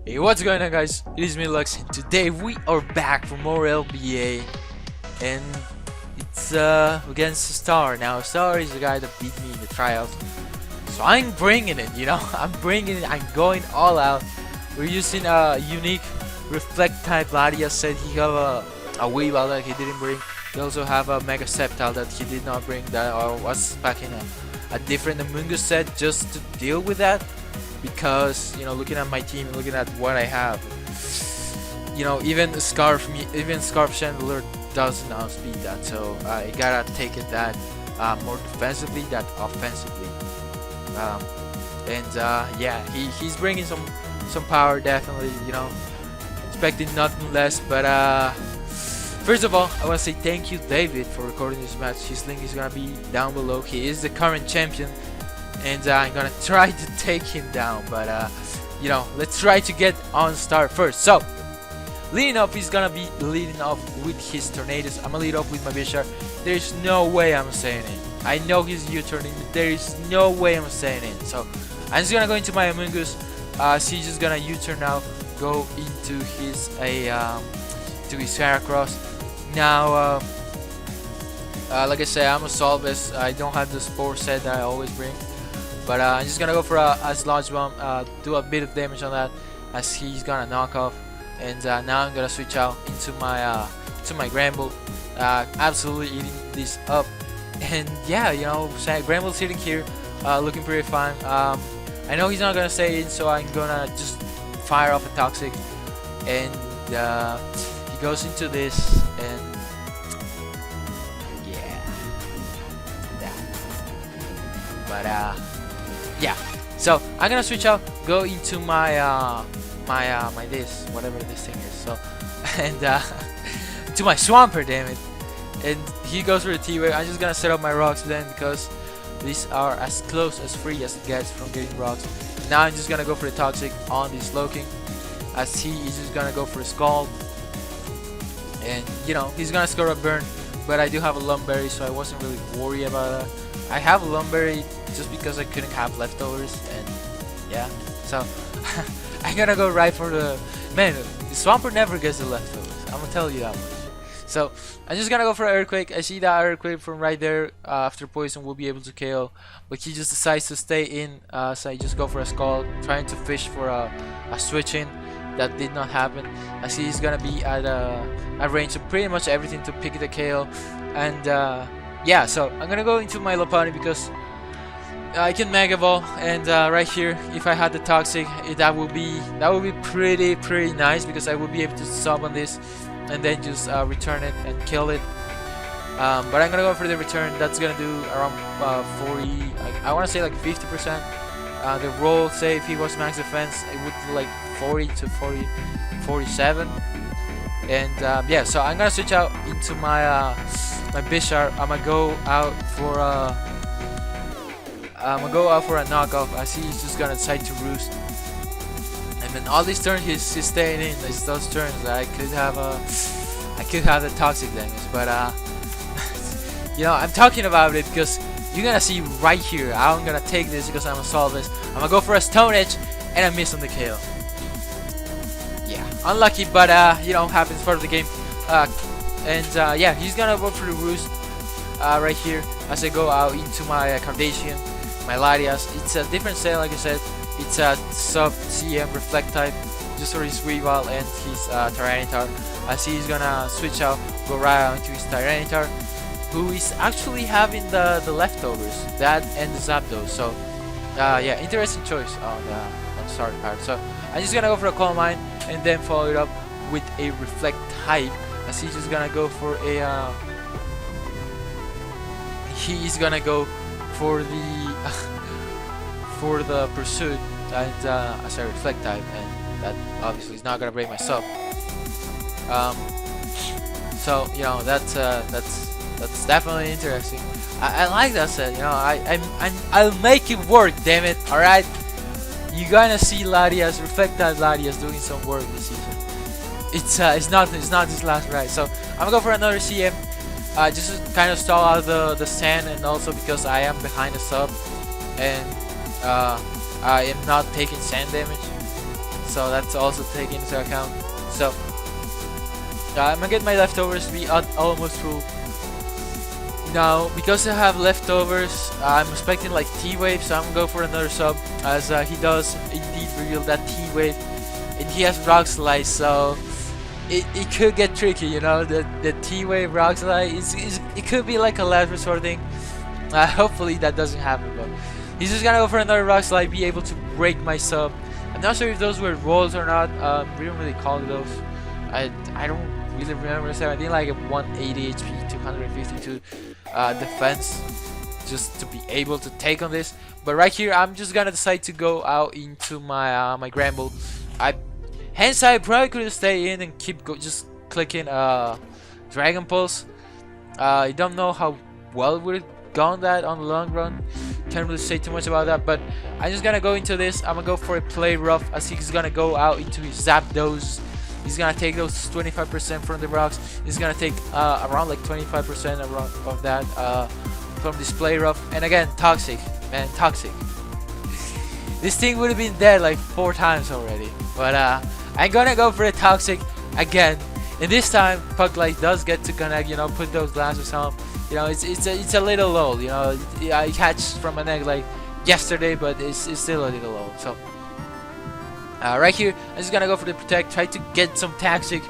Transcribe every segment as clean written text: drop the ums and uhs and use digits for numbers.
Hey, what's going on, guys? It is me, Lux, and today we are back for more LBA, and it's against Star. Now, Star is the guy that beat me in the trials, so I'm bringing it. I'm bringing it. I'm going all out. We're using a unique reflect type. Ladia said he have a weevil that he didn't bring. We also have a mega septile that he did not bring. That I was packing a different Amungus set just to deal with that. Because looking at my team, looking at what I have, even Scarf Chandler does not speed that, so I gotta take it that more defensively than offensively. Yeah, he's bringing some power, definitely. Expecting nothing less. But first of all, I want to say thank you, David, for recording this match. His link is gonna be down below. He is the current champion. And I'm gonna try to take him down, but let's try to get on start first. So, leading off, he's gonna be leading off with his tornadoes. I'm gonna lead off with my Bishar. There's no way I'm saying it. I know he's U-turning. There is no way I'm saying it. So, I'm just gonna go into my Amungus. So he's just gonna U-turn now, go into his to his Heracross. Now, like I said, I'm a Solvus. I don't have the Spore set that I always bring. But I'm just gonna go for a Sludge Bomb, do a bit of damage on that, as he's gonna knock off. And now I'm gonna switch out into my Gramble, absolutely eating this up. And yeah, Gramble's sitting here, looking pretty fine. I know he's not gonna stay in, so I'm gonna just fire off a Toxic, and he goes into this, and yeah, that. But yeah, so I'm gonna switch out, go into my my this, whatever this thing is. So, and to my Swampert, damn it. And he goes for the T-Wave. I'm just gonna set up my rocks then, because these are as close as free as it gets from getting rocks. Now I'm just gonna go for the Toxic on this Slowking, as he is just gonna go for a Scald. And he's gonna score a burn, but I do have a Lumberry, so I wasn't really worried about that. I have a Lumberry just because I couldn't have leftovers, and yeah, so I'm gonna go right for the man. The Swampert never gets the leftovers, I'm gonna tell you that much. So I'm just gonna go for an Earthquake. I see that Earthquake from right there. After Poison will be able to KO, but he just decides to stay in, so I just go for a Scald, trying to fish for a switch in. That did not happen, as he's gonna be at a range of pretty much everything to pick the KO. And yeah, so I'm gonna go into my Lopunny, because I can Mega Ball, and right here, if I had the Toxic, that would be pretty nice, because I would be able to sub on this and then just return it and kill it. But I'm gonna go for the return. That's gonna do around 40. I want to say like 50%. The roll, say if he was max defense, it would do like 40 to 47. And yeah, so I'm gonna switch out into my my Bishar. I'm gonna go out for a knockoff, as he's just gonna decide to roost. And then all these turns he's staying in. It's those turns that I could have the Toxic damage, but I'm talking about it because you're gonna see right here. I'm gonna take this because I'm a Solvus. I'm gonna go for a Stone Edge, and I miss on the KO. Yeah, unlucky, but happens, part of the game. Yeah, he's gonna go for the roost right here, as I go out into my Cardassian, my Latias. It's a different set, like I said. It's a sub CM reflect type, just for his Weavile and his Tyranitar, as he's gonna switch out, go right out into his Tyranitar, who is actually having the leftovers, that and the Zapdos. So yeah, interesting choice on the starting part. So I'm just gonna go for a Calm Mind, and then follow it up with a reflect type, as he's just gonna go for a he's gonna go for the pursuit, and as a reflect type, and that obviously is not gonna break my sub. So that's definitely interesting. I like that set. I'll make it work. Damn it! All right, you're gonna see Latias, reflect type Latias, doing some work this season. It's not this last ride. So I'm gonna go for another CM. Just to kind of stall out the sand, and also because I am behind the sub, and I am not taking sand damage. so that's also taken into account. So I'm gonna get my leftovers to be almost full. Now, because I have leftovers, I'm expecting like T-Wave, so I'm gonna go for another sub, as he does indeed reveal that T-Wave, and he has Rock Slide, so it could get tricky, you know. The T-Wave Rock Slide, it could be like a last resort thing. Hopefully that doesn't happen, but he's just gonna go for another Rock Slide, be able to break my sub. I'm not sure if those were rolls or not. We don't really call those. I don't really remember. So I think like a 180 HP, 252 defense, just to be able to take on this. But right here, I'm just gonna decide to go out into my my Gramble. Hence I probably could stay in and keep just clicking Dragon Pulse. I don't know how well it would have gone that on the long run. Can't really say too much about that, but I'm just gonna go into this. I'm gonna go for a play rough, as he's gonna go out into his Zapdos. He's gonna take those 25% from the rocks. He's gonna take around like 25% of that from this play rough. And again, Toxic, man, Toxic. This thing would have been dead like 4 times already, but I'm gonna go for the Toxic again. And this time, Puck Light does get to connect. You know, put those glasses on. You know, it's a little low. You know, I catch from an egg like yesterday, but it's still a little low. So right here, I'm just gonna go for the Protect. Try to get some Toxic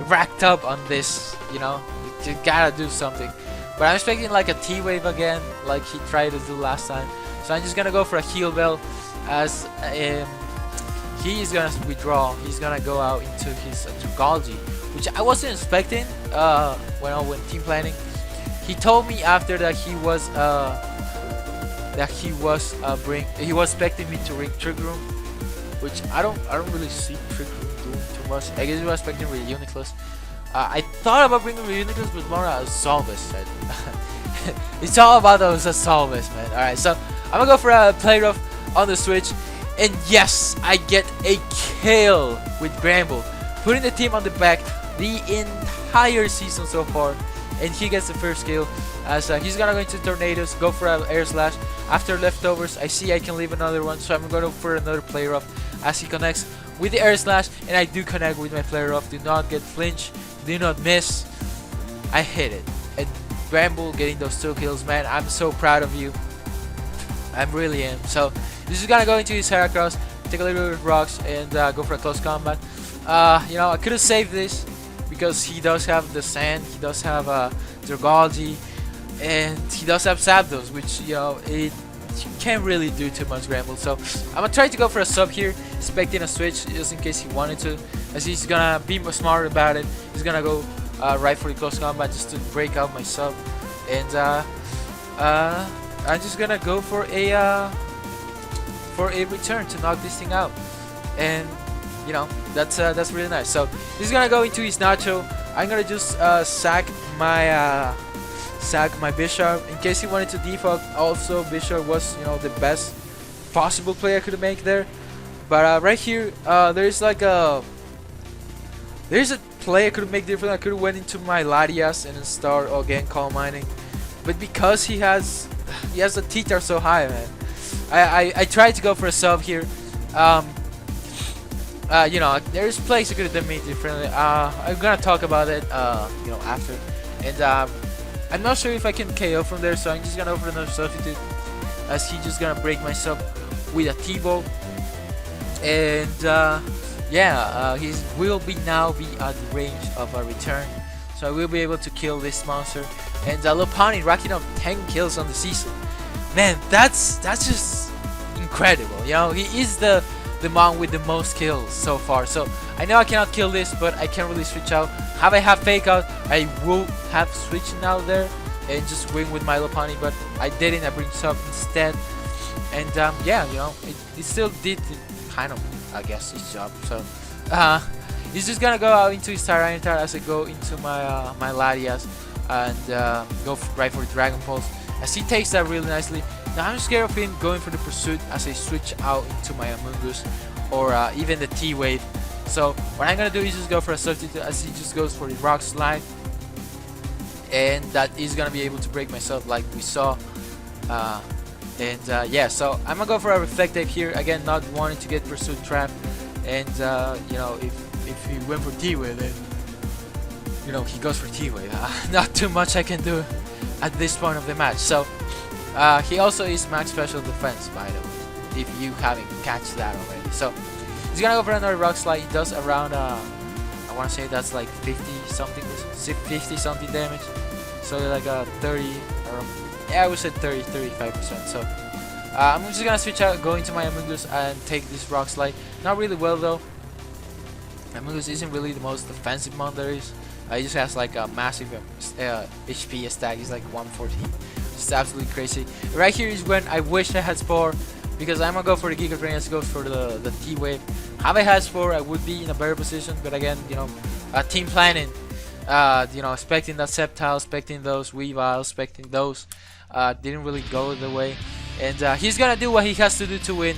racked up on this. You know, you gotta do something. But I'm expecting like a T-Wave again, like he tried to do last time. So I'm just gonna go for a Heal Bell, as he is gonna withdraw. He's gonna go out into his Dragalge, which I wasn't expecting when team planning. He told me after that he was expecting me to ring Trick Room, which I don't really see Trick Room doing too much. I guess he was expecting with Uniclus. I thought about bringing Uniclus, but more a Solvus. It's all about those Solvus, man. Alright, so I'm gonna go for a play rough on the Switch, and yes, I get a kill with Gramble, putting the team on the back the entire season so far. And he gets the first kill, as he's gonna go into Tornadoes, go for an Air Slash. After leftovers, I see I can leave another one, so I'm gonna go for another play rough, as he connects with the Air Slash, and I do connect with my play rough. Do not get flinch, do not miss. I hit it, and Gramble getting those 2 kills, man. I'm so proud of you. I really am. So this is gonna go into his Heracross, take a little bit of rocks, and go for a close combat. You know, I could have saved this, because he does have the Sand, he does have Dragalge, and he does have Zapdos, which, you know, you can't really do too much Gramble. So I'm gonna try to go for a sub here, expecting a switch just in case he wanted to, as he's gonna be more smart about it. He's gonna go right for the close combat just to break out my sub, and I'm just gonna go for a return to knock this thing out. And you know, that's really nice. So he's gonna go into his Nacho. I'm gonna just sack my Bishop in case he wanted to defog. Also, Bishop was, you know, the best possible play I could make there. But right here, there's a play I could make different. I could have went into my Latias and then start again Calm Mining. But because he has a T-Tar so high, man, I tried to go for a sub here. You know, there's plays I could have made differently. I'm gonna talk about it, you know, after. And I'm not sure if I can KO from there, so I'm just gonna offer another substitute, as he's just gonna break my sub with a T-Bolt. And yeah, he will now be at the range of a return, so I will be able to kill this monster. And Lopunny racking up 10 kills on the season. Man, that's just incredible. You know, he is the Mon with the most kills so far. So I know I cannot kill this, but I can't really switch out. Have I have fake out, I will have switched out there and just win with my Lopunny, but I didn't. I bring sub instead. And yeah, you know, it still did kind of, I guess, his job. So he's just gonna go out into his Tyranitar as I go into my my Latias and go right for the Dragon Pulse, as he takes that really nicely. Now I'm scared of him going for the Pursuit as I switch out into my Amoonguss or even the T-Wave. So what I'm gonna do is just go for a substitute, as he just goes for the Rock Slide, and that is gonna be able to break myself like we saw. Yeah, so I'm gonna go for a Reflective here again, not wanting to get Pursuit Trap, and you know, if he went for T-Wave, then you know he goes for T-Wave. Not too much I can do at this point of the match. So he also is max special defense, by the way, if you haven't catch that already. So he's gonna go for another rock slide. He does around I want to say that's like 50 something damage. So like a 30 or yeah, I would say 35%. So I'm just gonna switch out, go into my Amungus and take this rock slide. Not really well though. Amungus isn't really the most defensive mon there is. He just has like a massive HP stack. He's like 114. It's absolutely crazy. Right here is when I wish I had Spore, because I'm gonna go for the Giga Drain as goes for the T-Wave. Have I had Spore, I would be in a better position, but again, you know, team planning, you know, expecting that Sceptile, expecting those Weavile, expecting those, didn't really go the way. And he's gonna do what he has to do to win.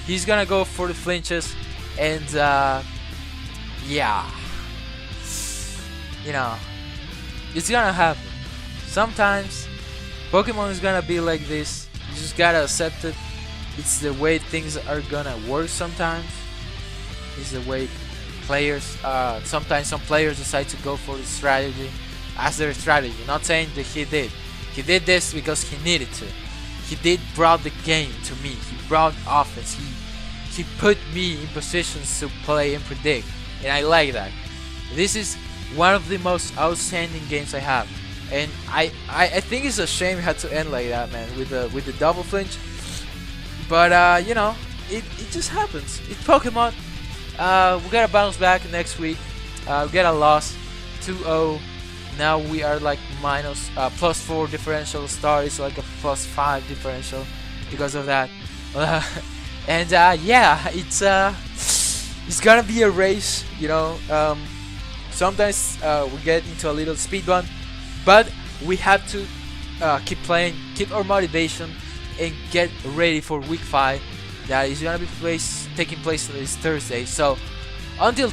He's gonna go for the flinches, and yeah, you know, it's gonna happen. Sometimes Pokemon is gonna be like this. You just gotta accept it. It's the way things are gonna work sometimes. It's the way players, sometimes some players decide to go for the strategy as their strategy. Not saying that he did. He did this because he needed to. He did brought the game to me. He brought offense. He put me in positions to play and predict. And I like that. This is one of the most outstanding games I have. And I think it's a shame it had to end like that, man, with the double flinch. But you know, it just happens. It's Pokemon. We gotta bounce back next week. We get a loss, 2-0. Now we are like minus +4 differential. Star is like a +5 differential because of that. And yeah, it's gonna be a race, you know. Sometimes we get into a little speed run, but we have to keep playing, keep our motivation, and get ready for week 5 that is gonna be taking place this Thursday. So until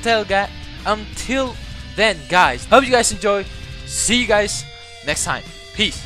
then, guys, hope you guys enjoy. See you guys next time. Peace.